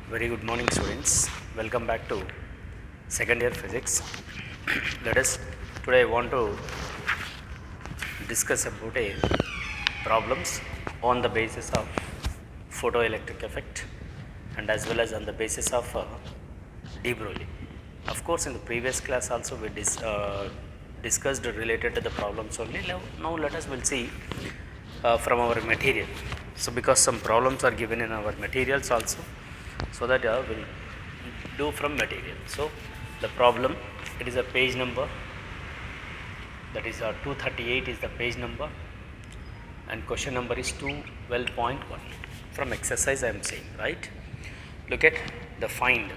Very good morning, students. Welcome back to second year physics. Let us today I want to discuss about a problems on the basis of photoelectric effect and as well as on the basis of de Broglie. Of course, in the previous class also we discussed related to the problems only. Now let us will see from our material. So because some problems are given in our materials also, so that we'll do from material. So the problem, it is a page number, that is 238 is the page number, and question number is 12.1 from exercise I am saying, right? Look at the find.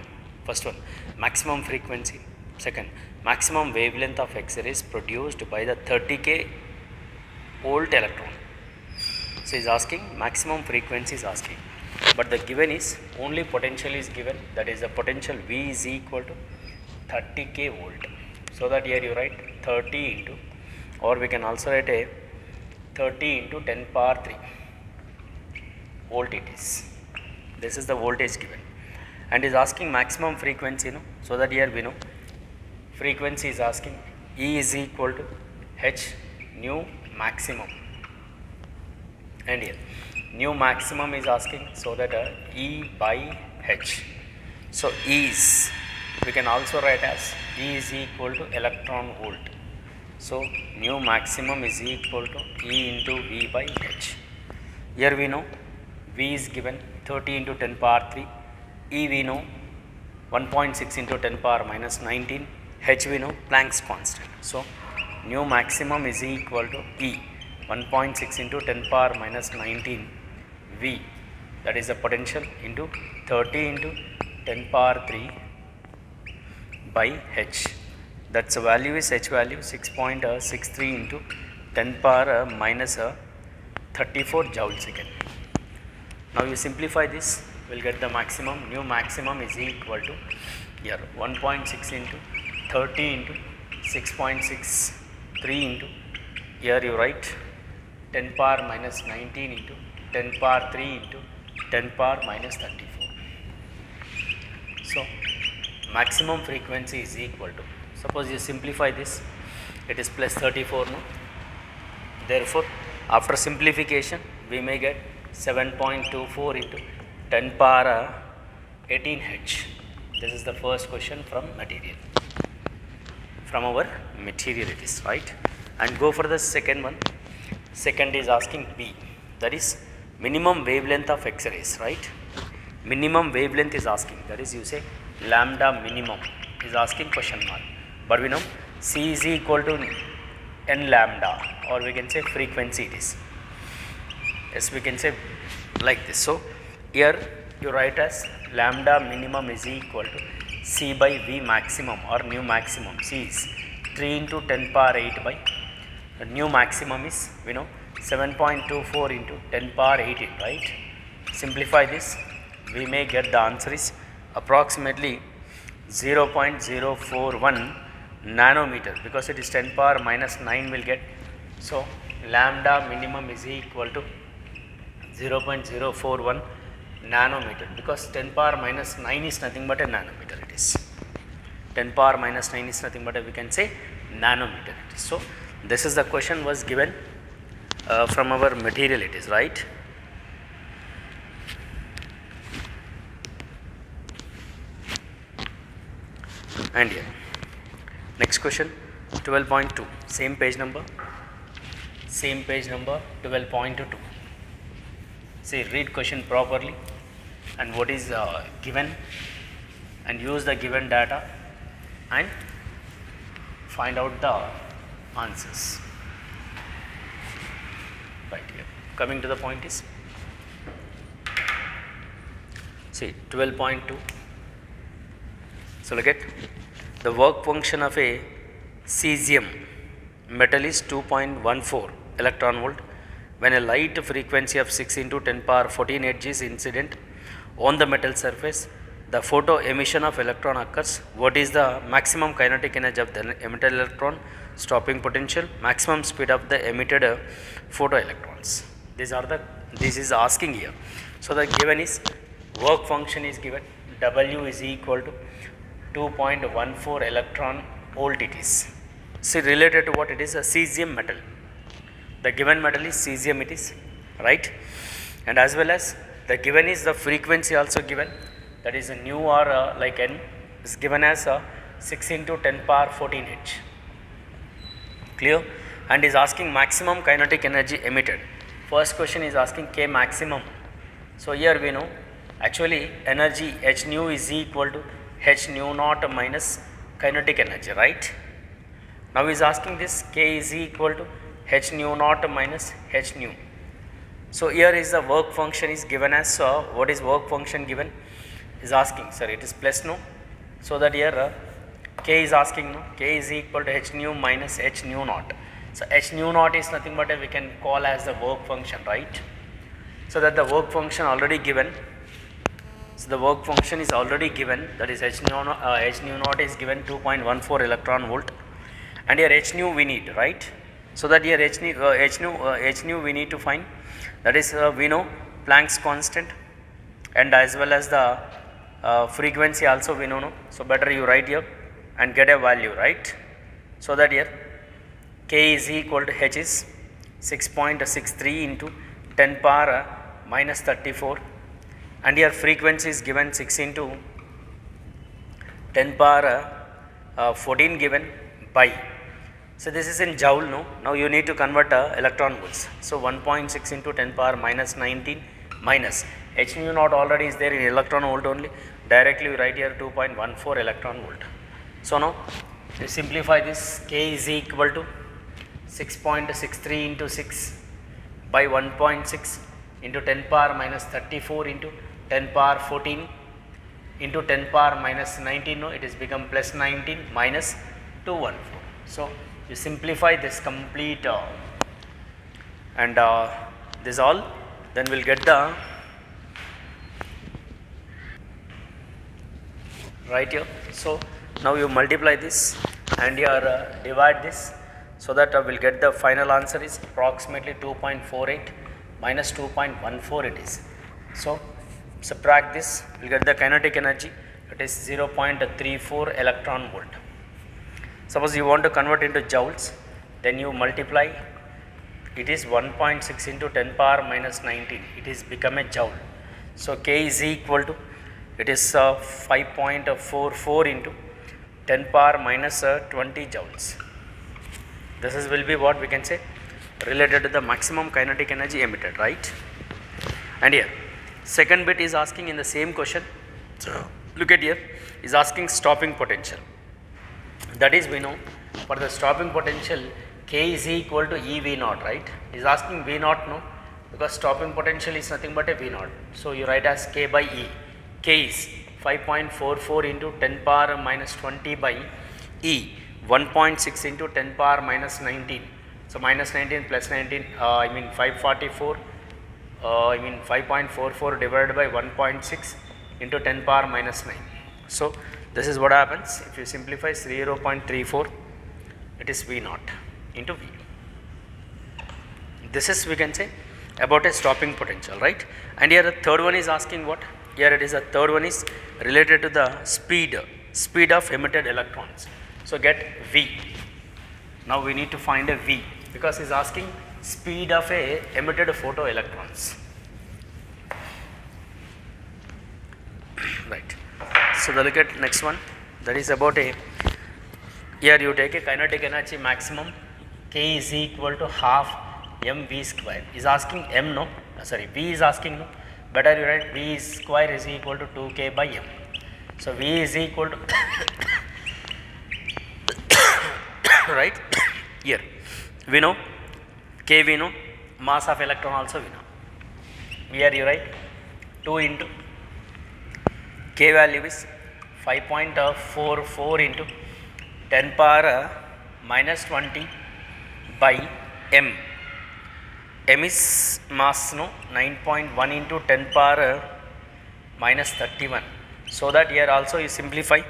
First one, maximum frequency. Second, maximum wavelength of X-rays produced by the 30K volt electron. So is asking maximum frequency is asking, but the given is only potential is given, that is the potential V is equal to 30K volt. So that here you write 30 into, or we can also write a 30 into 10 power 3 volt it is. This is the voltage given and is asking maximum frequency, no? So that here we know frequency is asking E is equal to H nu maximum, and here nu maximum is asking, so that E by H. So E is, we can also write as E is equal to electron volt. So nu maximum is equal to E into V by H. Here we know V is given 30 into 10 power 3, E we know 1.6 into 10 power minus 19, H we know Planck's constant. So nu maximum is equal to E 1.6 into 10 power minus 19 V, that is the potential, into 30 into 10 power 3 by H. That's the value is H value 6.63 into 10 power minus 34 joule second. Now you simplify this, we'll get the maximum. Nu maximum is equal to here 1.6 into 30 into 6.63 into, here you write 10 power minus 19 into 10 power 3 into 10 power minus 34. So maximum frequency is equal to, suppose you simplify this, it is plus 34, no? Therefore after simplification we may get 7.24 into 10 power 18 H. This is the first question from material. From our material it is, right? And go for the second one. Second is asking B, that is minimum wavelength of X-rays, right? Minimum wavelength is asking, that is you say lambda minimum is asking question mark, but we know C is equal to n lambda, or we can say frequency it is. Yes, we can say like this. So here you write as lambda minimum is equal to C by V maximum or nu maximum. C is 3 into 10 power 8 by nu maximum is, we know 7.24 into 10 power 18, right? Simplify this, we may get the answer is approximately 0.041 nanometer, because it is 10 power minus 9 will get. So lambda minimum is equal to 0.041 nanometer, because 10 power minus 9 is nothing but a nanometer it is. 10 power minus 9 is nothing but we can say nanometer it is. So this is the question was given from our material it is, right? And here next question 12.2, same page number 12.2. See, read question properly and what is given, and use the given data and find out the answers. Right here, coming to the point is, see 12.2. So look at the work function of a cesium metal is 2.14 electron volt when a light frequency of 6 into 10 power 14 Hz is incident on the metal surface. The photo emission of electron occurs. What is the maximum kinetic energy of the emitted electron, stopping potential, maximum speed of the emitted photoelectrons? This is asking here. So the given is work function is given, W is equal to 2.14 electron volt it is. See, related to what it is, a cesium metal. The given metal is cesium it is, right? And as well as the given is the frequency also given, that is a nu or like n is given as 6 into 10 power 14 H. Clear? And is asking maximum kinetic energy emitted. First question is asking K maximum. So here we know actually energy H nu is equal to H nu naught minus kinetic energy, right? Now is asking this K is equal to H nu naught minus H nu. So here is the work function is given as what is work function given is asking, sir, it is plus no. So that here K is asking no, K is equal to H nu minus H nu naught. So H nu naught is nothing but we can call as the work function, right? So that the work function already given. So the work function is already given, that is H nu naught is given 2.14 electron volt, and here H nu we need, right? So that here H nu we need to find, that is we know Planck's constant, and as well as the frequency also we know, no? So better you write here and get a value, right? So that here K is equal to H is 6.63 into 10 power minus 34, and here frequency is given 6 into 10 power 14 given by. So this is in joule, no? Now you need to convert electron volts. So 1.6 into 10 power minus 19 minus H nu naught already is there in electron volt only. Directly we write here 2.14 electron volt. So now to simplify this, K is equal to 6.63 into 6 by 1.6 into 10 power minus 34 into 10 power 14 into 10 power minus 19, no, it is become plus 19 minus 214. So you simplify this complete and this all, then we'll get the right here. So now you multiply this and you divide this, so that we'll get the final answer is approximately 2.48 minus 2.14 it is. So subtract this, we'll get the kinetic energy, it is 0.34 electron volt. Suppose you want to convert into joules, then you multiply, it is 1.6 into 10 power minus 19, it is become a joule. So K is equal to, it is 5.44 into 10 power minus 20 joules. This is will be what we can say related to the maximum kinetic energy emitted, right? And here second bit is asking in the same question. So look at here, is asking stopping potential. That is, we know for the stopping potential K is equal to E V naught, right? Is asking V naught, no, because stopping potential is nothing but a V naught. So you write as K by E. K is 5.44 into 10 power minus 20 by E, 1.6 into 10 power minus 19. So minus 19 plus 19, I mean 544, 5.44 divided by 1.6 into 10 power minus 9. So this is what happens if you simplify 0.34, it is V naught into V. This is, we can say, about a stopping potential, right? And here the third one is asking what? Here it is, the third one is related to the speed of emitted electrons. So get V. Now we need to find a V, because it's asking speed of a emitted photoelectrons. Right. So the look at next one, that is about a, here you take a kinetic energy maximum, K is equal to half mv square. Is asking m, no, sorry, V is asking, no, better you write V square is equal to 2k by m. So V is equal to right here we know K, we know mass of electron also we know. Here you write 2 into K value is 5.44 into 10 power minus 20 by m. M is mass, no, 9.1 into 10 power minus 31. So that here also you simplify,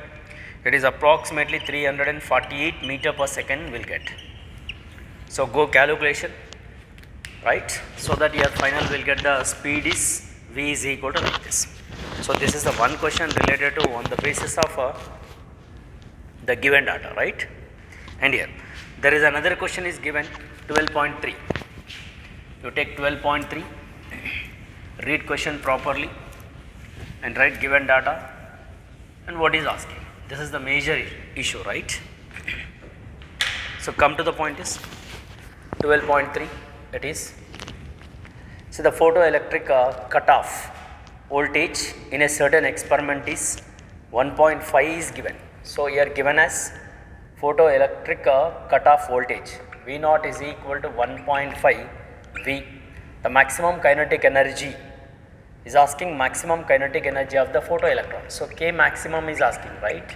it is approximately 348 meter per second will get. So go calculation, right? So that your final will get the speed is V is equal to like this. So this is the one question related to on the basis of the given data, right? And here there is another question is given 12.3. You take 12.3, read question properly and write given data and what is asking. This is the major issue, right? So come to the point is 12.3, it is, so the photoelectric cutoff voltage in a certain experiment is 1.5 is given. So here given as photoelectric cutoff voltage V naught is equal to 1.5 V. The maximum kinetic energy is asking maximum kinetic energy of the photoelectron. So K maximum is asking, right?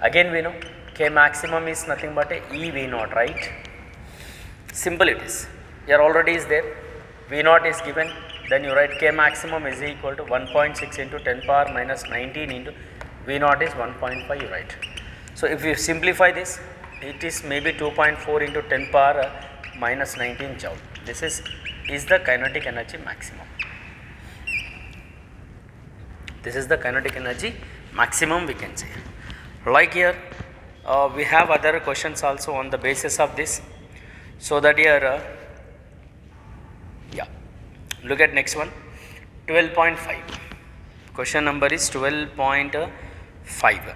Again we know K maximum is nothing but a E V naught, right? Simple it is. Here already is there. V naught is given. Then you write K maximum is equal to 1.6 into 10 power minus 19 into V naught is 1.5, you write. So if you simplify this, it is maybe 2.4 into 10 power minus 19 joule. This is the kinetic energy maximum. This is the kinetic energy maximum, we can say. Like here, we have other questions also on the basis of this. So that here, yeah, look at next one, 12.5. Question number is 12.5.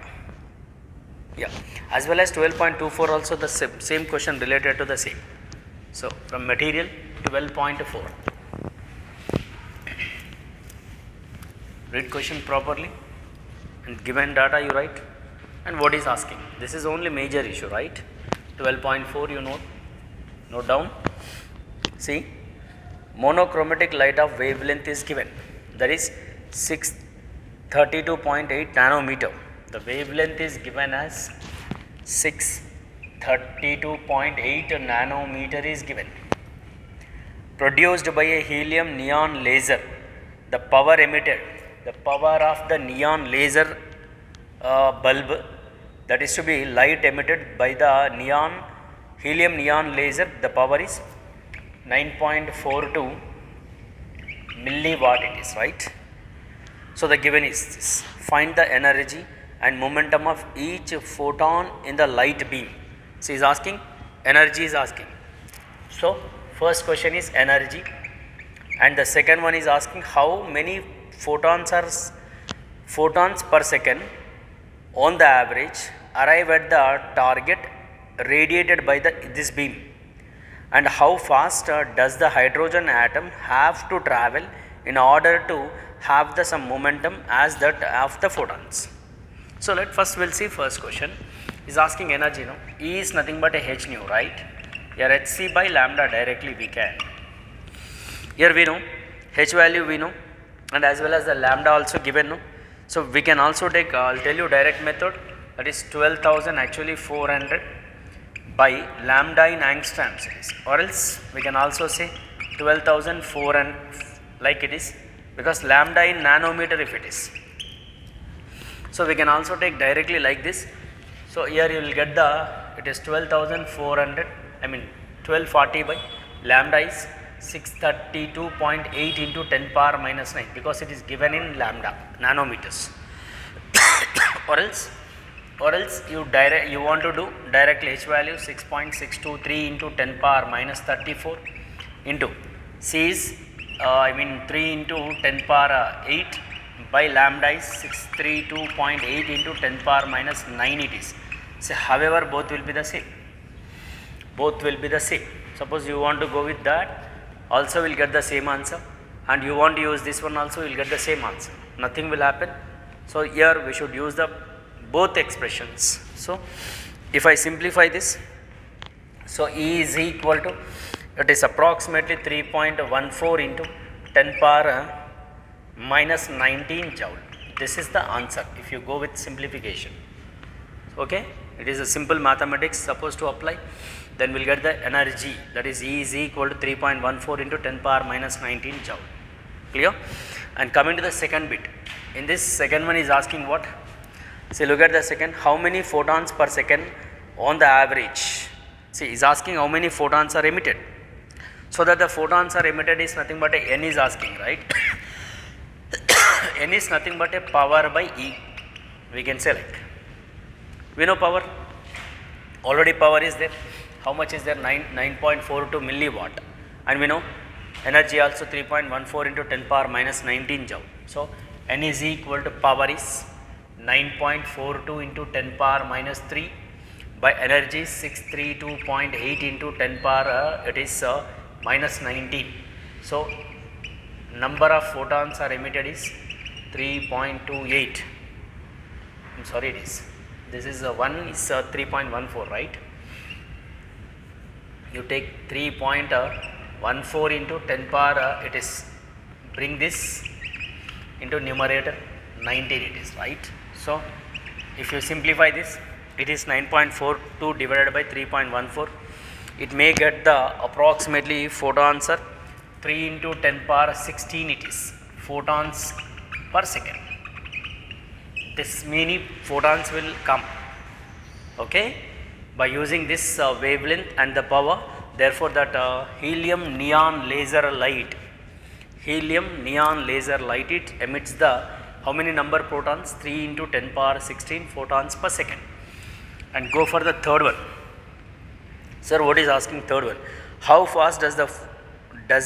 Yeah, as well as 12.24 also the same question related to the same. So from material 12.4. Read question properly and given data you write and what is asking. This is only major issue, right? 12.4 you note down. See, monochromatic light of wavelength is given, that is 632.8 nanometer. The wavelength is given as 632.8 nanometer is given. Produced by a helium neon laser, the power emitted, the power of the neon laser bulb, that is to be light emitted by the helium neon laser, the power is 9.42 milliwatt it is, right? So the given is this. Find the energy and momentum of each photon in the light beam. So is asking, energy is asking. So first question is energy and the second one is asking how many photons per second on the average arrive at the target radiated by this beam, and how fast does the hydrogen atom have to travel in order to have the some momentum as that of the photons. So let first we'll see first question is asking energy. No, E is nothing but a h nu, right? Here hc by lambda directly we can. Here we know h value we know and as well as the lambda also given. No, so we can also take I'll tell you direct method, that is 12,000 actually 400 by lambda in angstroms it is, or else we can also say 12,400 like it is, because lambda in nanometer if it is. So we can also take directly like this. So here you will get it is 12,400, I mean 1240 by lambda is 632.8 into 10 power minus 9, because it is given in lambda nanometers. or else you want to do directly h value 6.623 into 10 power minus 34 into c is 3 into 10 power 8 by lambda is 632.8 into 10 power minus 9 it is. So however both will be the same. Suppose you want to go with that, also will get the same answer, and you want to use this one also, you will get the same answer. Nothing will happen. So here we should use the both expressions. So if I simplify this, so E is equal to, it is approximately 3.14 into 10 power minus 19 joule. This is the answer if you go with simplification. Okay, it is a simple mathematics supposed to apply. Then we'll get the energy, that is E is equal to 3.14 into 10 power minus 19 joule. Clear? And coming to the second bit, in this second one is asking what? See, look at the second, how many photons per second on the average. See, is asking how many photons are emitted. So that the photons are emitted is nothing but n is asking, right? N is nothing but a power by E. We can say like, we know power, already power is there. How much is there? 9.42 milliwatt, and we know energy also 3.14 into 10 power minus 19 joule. So N is equal to power is 9.42 into 10 power minus 3 by energy 632.8 into 10 power it is minus 19. So number of photons are emitted is 3.28. I'm sorry, it is, this is 1 is 3.14, right? You take 3.14 into 10 power it is, bring this into numerator 19 it is, right? So if you simplify this, it is 9.42 divided by 3.14, it may get the approximately photons are 3 into 10 power 16 it is photons per second. This many photons will come, okay, by using this wavelength and the power. Therefore that helium neon laser light, it emits the how many number of photons? 3 into 10 power 16 photons per second. And go for the third one. Sir, what is asking third one? How fast does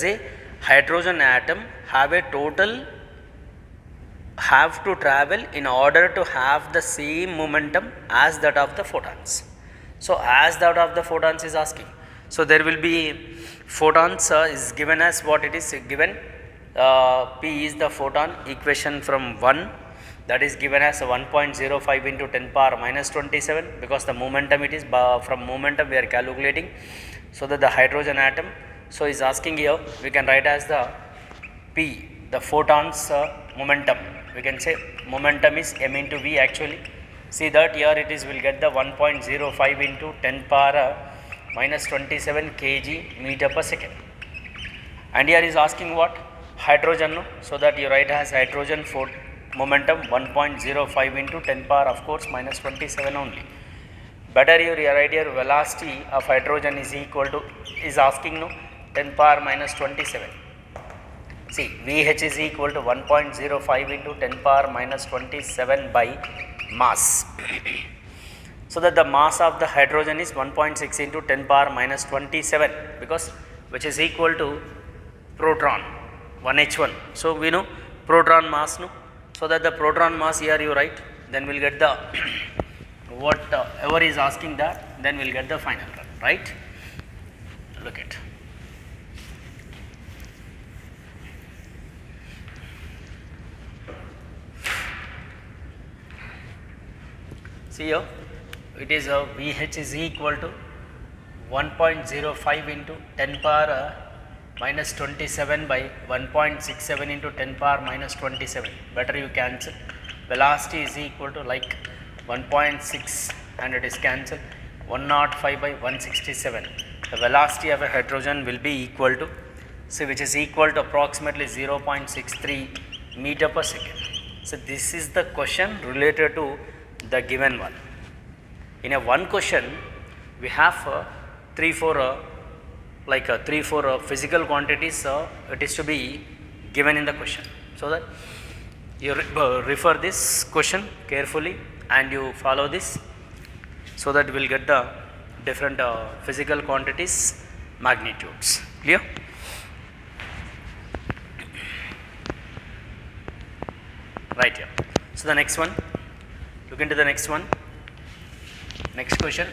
a hydrogen atom have to travel in order to have the same momentum as that of the photons? So as that of the photons is asking. So there will be photons is given as what it is given. P is the photon equation from 1, that is given as 1.05 into 10 power minus 27, because the momentum it is from momentum we are calculating. So that the hydrogen atom, so is asking here, we can write as the P, the photons momentum. We can say momentum is m into v actually. See that here it is, will get the 1.05 into 10 power minus 27 kg meter per second. And here is asking what? Hydrogen, no? So that you write as hydrogen momentum 1.05 into 10 power of course minus 27 only. Better you write here velocity of hydrogen is equal to, is asking no, 10 power minus 27. See, VH is equal to 1.05 into 10 power minus 27 by mass. So that the mass of the hydrogen is 1.6 into 10 power minus 27, because which is equal to proton 1h1. So we know proton mass, no? So that the proton mass here you write, then we'll get the whatever is asking that, then we'll get the final one, right? Look at. See here, it is VH is equal to 1.05 into 10 power minus 27 by 1.67 into 10 power minus 27. Better you cancel. Velocity is equal to like 1.6 and it is cancelled. 105 by 167. The velocity of a hydrogen will be equal to, see, which is equal to approximately 0.63 meter per second. So this is the question related to the given one. In a one question, we have 3-4 physical quantities it is to be given in the question. So that you refer this question carefully and you follow this, so that we will get the different physical quantities magnitudes. Clear? Right here. So the next one, look into the next one. Next question.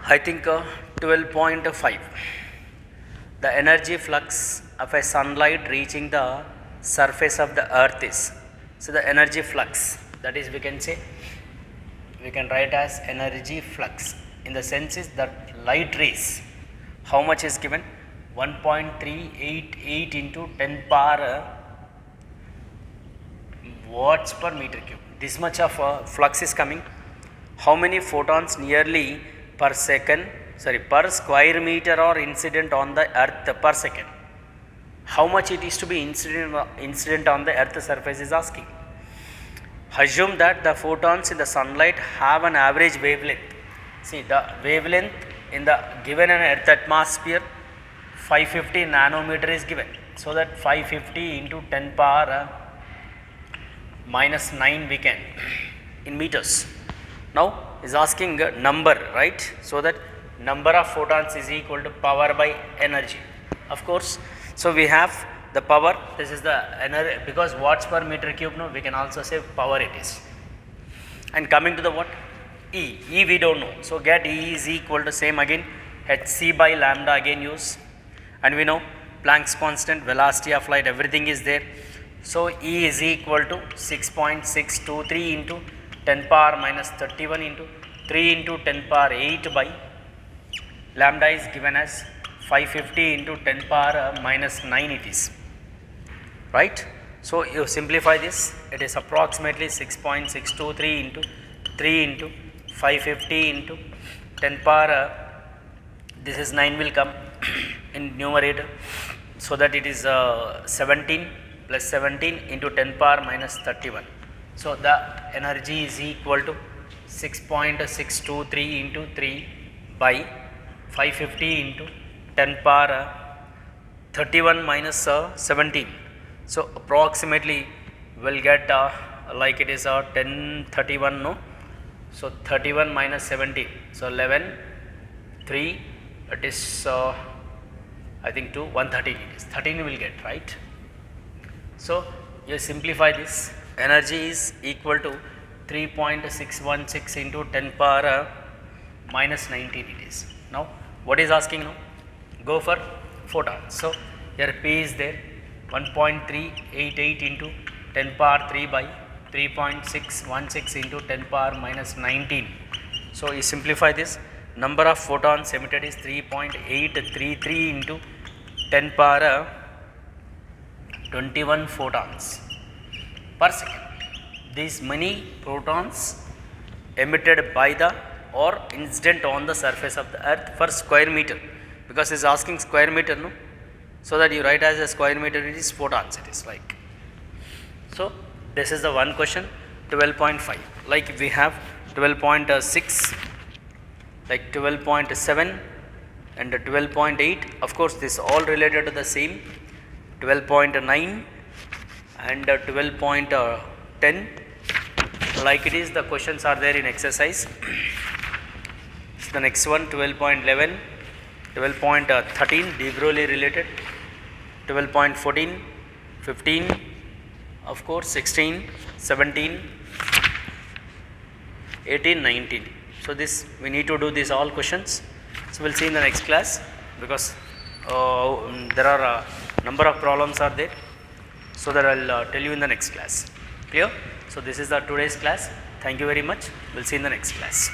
I think 12.5. The energy flux of a sunlight reaching the surface of the earth is. So the energy flux, that is we can say, we can write as energy flux, in the sense is that light rays, how much is given? 1.388 into 10 power watts per meter cube. This much of flux is coming. How many photons nearly per square meter are incident on the earth per second? How much it is to be incident on the earth surface is asking. Assume that the photons in the sunlight have an average wavelength. See, the wavelength in the given an Earth atmosphere 550 nanometer is given. So that 550 into 10 power minus 9 we can in meters. Now is asking a number, right? So that number of photons is equal to power by energy. Of course, so we have the power, this is the energy, because watts per meter cube, no, we can also say power it is. And coming to the what? E we don't know. So get E is equal to same again, hc by lambda again use, and we know Planck's constant, velocity of light, everything is there. So E is equal to 6.623 into 10 power minus 31 into 3 into 10 power 8 by lambda is given as 550 into 10 power minus 9 it is, right. So you simplify this, it is approximately 6.623 into 3 into 550 into 10 power, this is 9 will come in numerator, so that it is 17 plus 17 into 10 power minus 31. So the energy is equal to 6.623 into 3 by 550 into 10 power 31 minus 17. So approximately we'll get like it is 1031, no. So 31 minus 17, so 11, 3, it is I think 2, 113 it is, 13 you will get, right. So you simplify this, energy is equal to 3.616 into 10 power minus 19 it is. Now what is asking now? Go for photons. So here P is there, 1.388 into 10 power 3 by 3.616 into 10 power minus 19. So you simplify this, number of photons emitted is 3.833 into 10 power 21 photons per second. These many protons emitted by the or incident on the surface of the earth per square meter, because it is asking square meter, no. So that you write as a square meter, it is photons, it is like. So this is the one question. 12.5, like we have 12.6, like 12.7 and 12.8, of course this all related to the same, 12.9 and 12.10, like it is the questions are there in exercise. The next one 12.11, 12.13 de Broglie related, 12.14, 15, of course 16, 17, 18, 19. So this we need to do these all questions. So we'll see in the next class, because there are a number of problems are there, so that I'll tell you in the next class. Clear? So this is the today's class. Thank you very much. We'll see in the next class.